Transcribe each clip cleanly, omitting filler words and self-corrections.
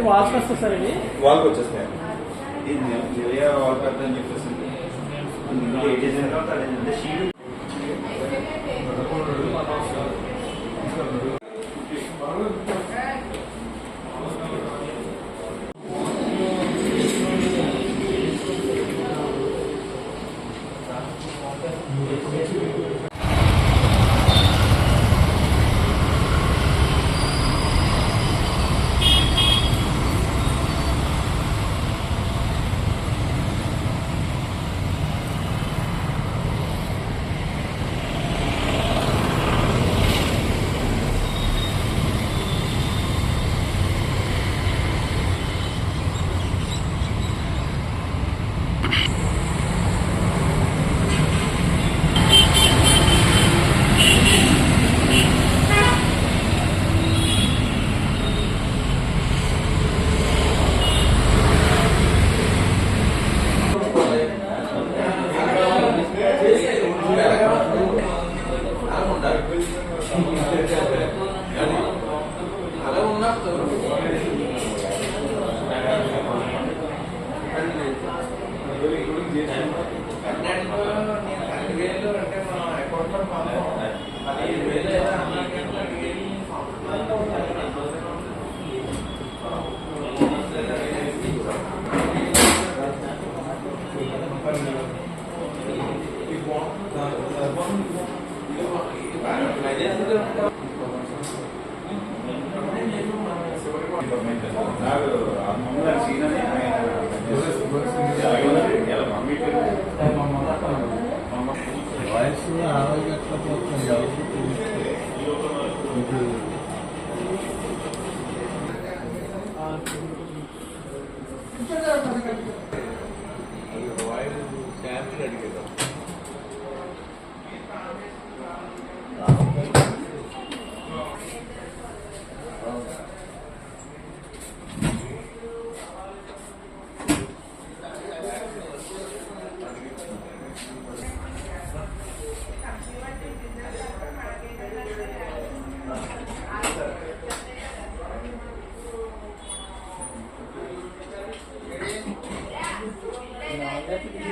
Direct వాల్కి వస్తుంది sir ఇది వాల్కి వచ్చేస్తాయి. ఇది వాల్ కట్ అని చెప్పేసి వయసు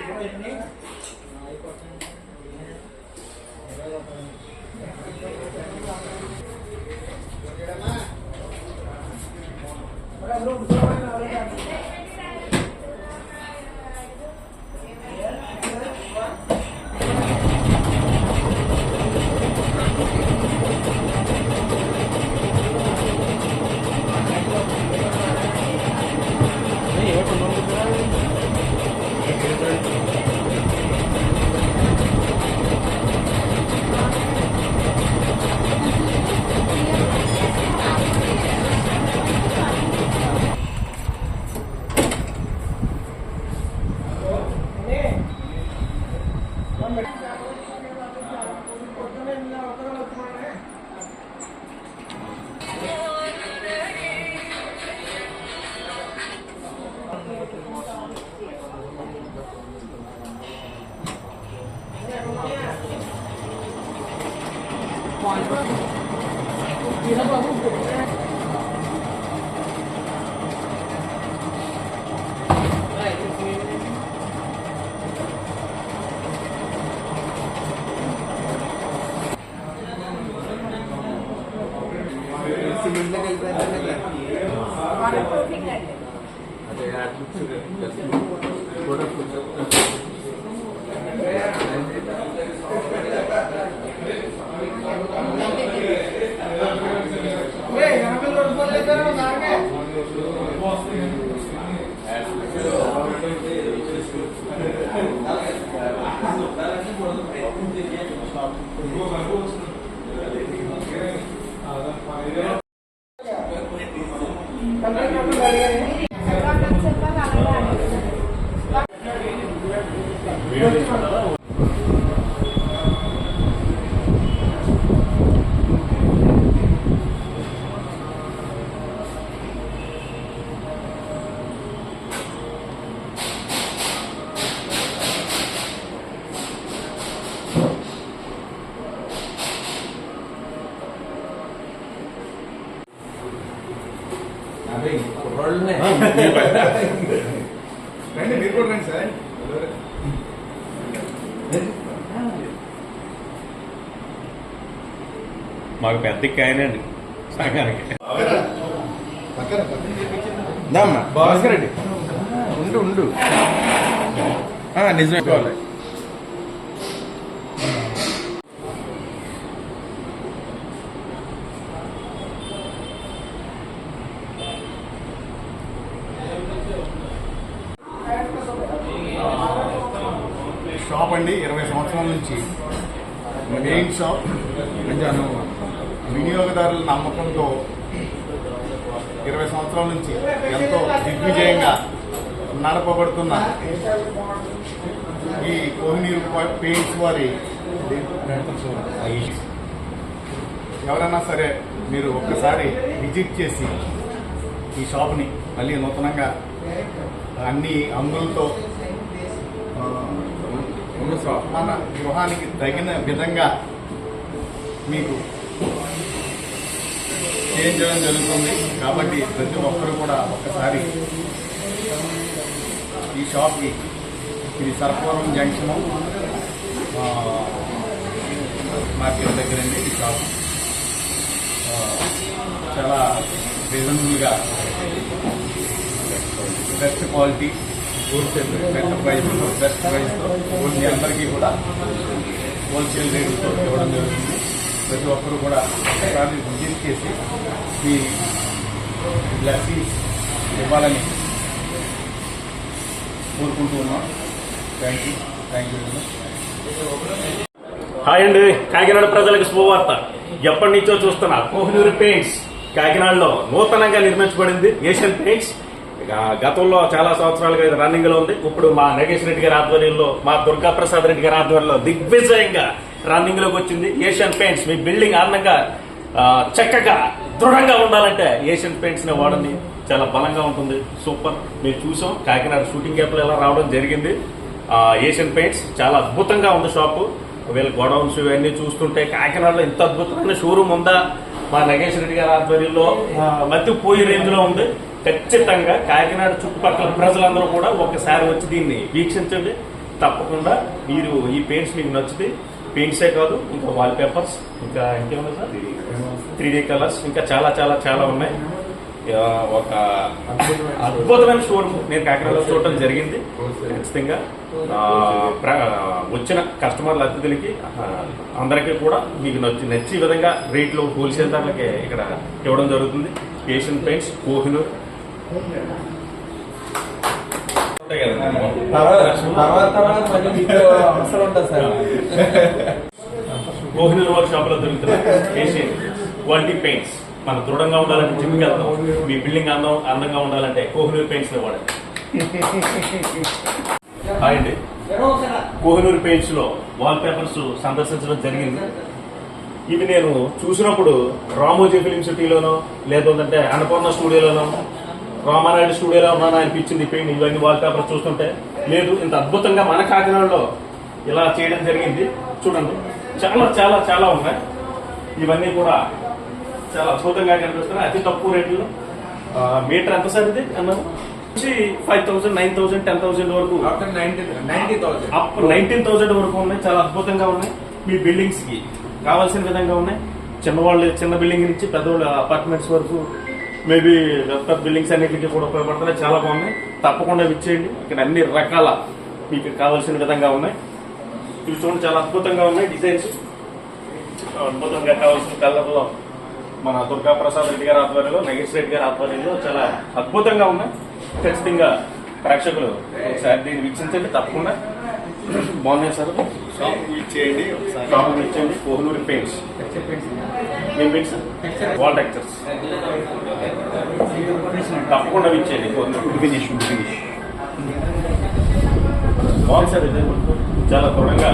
60 రండి మీరు కూడా రండి సార్. మాకు పెద్ద కాయనండి సంఘానికి. భాస్కర్ రెడ్డి ఉండు నిజమే కావాలి. షాప్ అండి 20 సంవత్సరాల నుంచి మెయిన్ షాప్. వినియోగదారుల నమ్మకంతో 20 సంవత్సరాల నుంచి ఎంతో దిగ్విజయంగా నడపబడుతున్న ఈ కోహినూర్ పెయింట్స్ వారి ఎవరైనా సరే మీరు ఒక్కసారి విజిట్ చేసి ఈ షాప్ని మళ్ళీ నూతనంగా అన్ని అంగులతో మన గృహానికి తగిన విధంగా మీకు చేంజ్ చేయడం జరుగుతుంది. కాబట్టి ప్రతి ఒక్కరు కూడా ఒక్కసారి ఈ షాప్కి, ఇది సర్పవరం జంక్షన్ మార్కెట్ దగ్గరండి. ఈ షాప్ చాలా రీజనబుల్గా బెస్ట్ క్వాలిటీ హోల్సేల్ బెస్ట్ ప్రైస్తో మీ అందరికీ కూడా హోల్సేల్ రేట్లతో ఇవ్వడం జరుగుతుంది. ప్రతి ఒక్కరు కూడా ఒకసారి విజిట్ చేసి మీ బ్లెస్సింగ్స్ ఇవ్వాలని కోరుకుంటూ ఉన్నాం. Thank you very much. Hi అండి, కాకినాడ ప్రజలకు శుభవార్త. ఎప్పటి నుంచో చూస్తున్నా కోహినూర్ పెయింట్స్ కాకినాడలో నూతనంగా నిర్మించబడింది. ఏషియన్ పెయింట్స్ గతంలో చాలా సంవత్సరాలుగా ఇది రన్నింగ్ లో ఉంది. ఇప్పుడు మా నగేష్ రెడ్డి గారి ఆధ్వర్యంలో, మా దుర్గా ప్రసాద్ రెడ్డి గారి ఆధ్వర్యంలో దిగ్విజయంగా రన్నింగ్ లోకి వచ్చింది. ఏషియన్ పెయింట్స్ మీ బిల్డింగ్ అందంగా చక్కగా దృఢంగా ఉండాలంటే ఏషియన్ పెయింట్స్ ని వాడండి. చాలా బలంగా ఉంటుంది. సూపర్. మేము చూసాం కాకినాడ షూటింగ్ గ్యాప్ లో ఎలా రావడం జరిగింది. ఏషియన్ పెయింట్స్ చాలా అద్భుతంగా ఉంది షాపు. వీళ్ళ గోడౌన్స్ ఇవన్నీ చూస్తుంటే కాకినాడలో ఇంత అద్భుతమైన షోరూమ్ ఉందా? మా నగేష్ రెడ్డి గారి ఆధ్వర్యంలో మధ్యపోయే రేంజ్ లో ఉంది. ఖచ్చితంగా కాకినాడ చుట్టుపక్కల ప్రజలందరూ కూడా ఒకసారి వచ్చి దీన్ని వీక్షించండి. తప్పకుండా మీరు ఈ పెయింట్స్ మీకు నచ్చితే పెయింట్సే కాదు, ఇంకా వాల్ పేపర్స్, ఇంకా ఇంకేమున్నాయి సార్, 3D కలర్స్, ఇంకా చాలా చాలా చాలా ఉన్నాయి. ఒక అద్భుతమైన షోరూమ్ నేను కాకినాడలో చూడటం జరిగింది. ఖచ్చితంగా వచ్చిన కస్టమర్ల అతిథులకి అందరికీ కూడా మీకు నచ్చే విధంగా రేట్లు హోల్సేల్ ధరలకి ఇక్కడ ఇవ్వడం జరుగుతుంది. Asian paints Kohinoor. Kohinoor work shop లో దొరుకుతుంది ఏషియన్ క్వాలిటీ పెయింట్స్. మనం దృఢంగా ఉండాలంటే జిమ్కి వెళ్తాం. మీ బిల్డింగ్ అందంగా ఉండాలంటే కోహినూర్ పెయింట్స్ లో వాడండి. అండి, కోహినూర్ పెయింట్స్ లో వాల్ పేపర్స్ సందర్శించడం జరిగింది. ఇవి నేను చూసినప్పుడు రామోజీ ఫిలిం సిటీలోనో లేదంటే అన్నపూర్ణ స్టూడియోలోనో రామానాయుడు స్టూడియోలో ఉన్నాను అనిపించింది. పెయింట్ ఇవన్నీ వాల్ పేపర్ చూస్తుంటే లేదు, ఇంత అద్భుతంగా మన కాకినాడలో ఇలా చేయడం జరిగింది. చూడండి, చాలా చాలా చాలా ఉన్నాయి. ఇవన్నీ కూడా చాలా అద్భుతంగా కనిపిస్తున్నాయి. అతి తక్కువ రేట్లో. మీటర్ ఎంత సార్ ఇది అన్నారు? 5,000, 9,000, 10,000 వరకు, 19,000 వరకు ఉన్నాయి. చాలా అద్భుతంగా ఉన్నాయి. మీ బిల్డింగ్స్ కి కావాల్సిన విధంగా ఉన్నాయి. చిన్నవాళ్ళు చిన్న బిల్డింగ్ నుంచి పెద్దవాళ్ళు అపార్ట్మెంట్స్ వరకు, మేబీ పెద్ద బిల్డింగ్స్ అన్నింటికి కూడా ఉపయోగపడుతున్నాయి. చాలా బాగున్నాయి. తప్పకుండా విచ్చేయండి. ఇక్కడ అన్ని రకాల మీకు కావాల్సిన విధంగా ఉన్నాయి. ఇవి చూడండి, చాలా అద్భుతంగా ఉన్నాయి. డిజైన్స్ అద్భుతంగా కావాల్సిన కలర్లో మన దుర్గా ప్రసాద్ రెడ్డి గారి ఆధ్వర్యంలో, నగేష్ రెడ్డి గారి ఆధ్వర్యంలో చాలా అద్భుతంగా ఉన్నాయి. ఖచ్చితంగా ప్రేక్షకులు ఒకసారి దీన్ని వీక్షించండి. తప్పకుండా బాగున్నాయి సార్. షాప్ ఇచ్చేయండి, షాప్ ఇచ్చేయండి. కోహినూర్ పెయింట్స్, ఏం పెయింట్స్? Wall textures. తప్పకుండా ఇచ్చేయండి. ఫినిష్ బాగుంది సార్. ఇది చాలా దృఢంగా